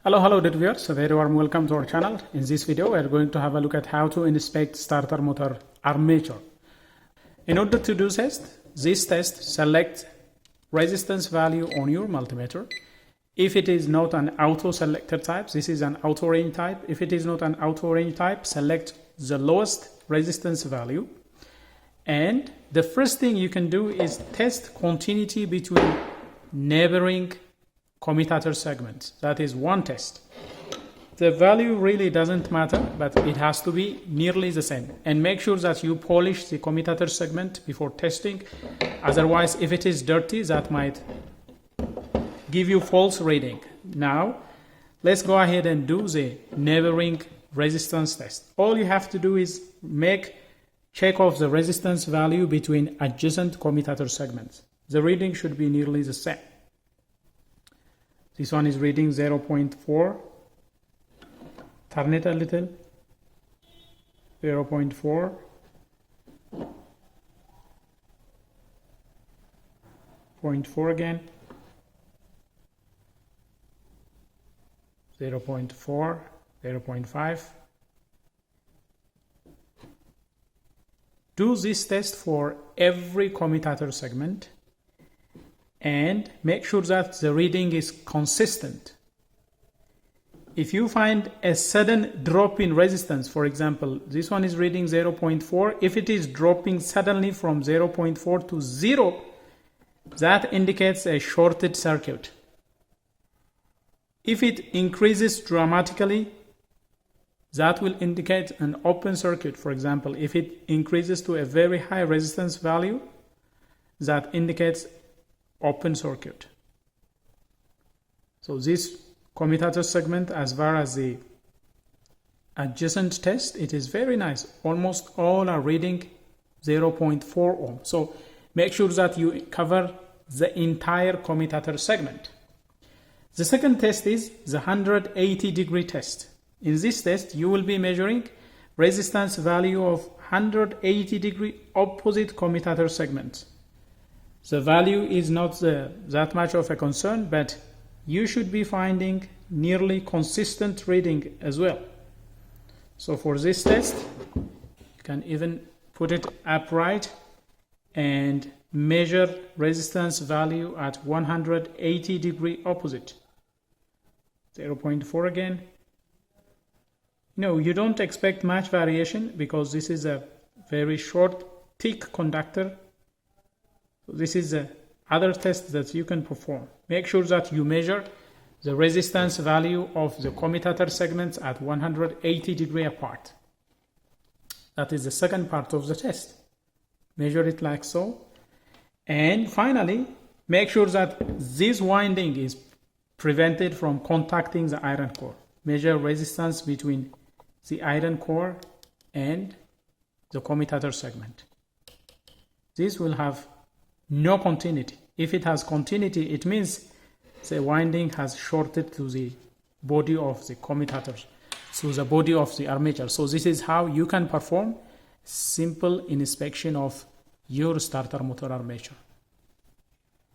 Hello dear viewers, a very warm welcome to our channel. In this video we are going to have a look at how to inspect starter motor armature. In order to do this test, select resistance value on your multimeter. If it is not an auto selector type, this is an auto range type. If it is not an auto range type, select the lowest resistance value. And the first thing you can do is test continuity between neighboring commutator segments. That is one test. The value really doesn't matter, but it has to be nearly the same. And make sure that you polish the commutator segment before testing. Otherwise, if it is dirty, that might give you false reading. Now, let's go ahead and do the neighboring resistance test. All you have to do is check off the resistance value between adjacent commutator segments. The reading should be nearly the same. This one is reading 0.4. Turn it a little. 0.4. 0.4 again. 0.4. 0.5. Do this test for every commutator segment and make sure that the reading is consistent. If you find a sudden drop in resistance, for example, this one is reading 0.4, if it is dropping suddenly from 0.4 to 0, that indicates a shorted circuit. If it increases dramatically, that will indicate an open circuit. For example, if it increases to a very high resistance value, that indicates open circuit. So this commutator segment, as far as the adjacent test, it is very nice. Almost all are reading 0.4 ohm. So make sure that you cover the entire commutator segment. The second test is the 180-degree test. In this test, you will be measuring resistance value of 180-degree opposite commutator segments. The value is not that much of a concern, but you should be finding nearly consistent reading as well. So for this test, you can even put it upright and measure resistance value at 180-degree opposite. 0.4 again. No, you don't expect much variation because this is a very short, thick conductor. So this is the other test that you can perform. Make sure that you measure the resistance value of the commutator segments at 180 degrees apart. That is the second part of the test. Measure it like so. And finally, make sure that this winding is prevented from contacting the iron core. Measure resistance between the iron core and the commutator segment. This will have no continuity. If it has continuity, it means the winding has shorted to the body of the commutators, to the body of the armature. So this is how you can perform simple inspection of your starter motor armature.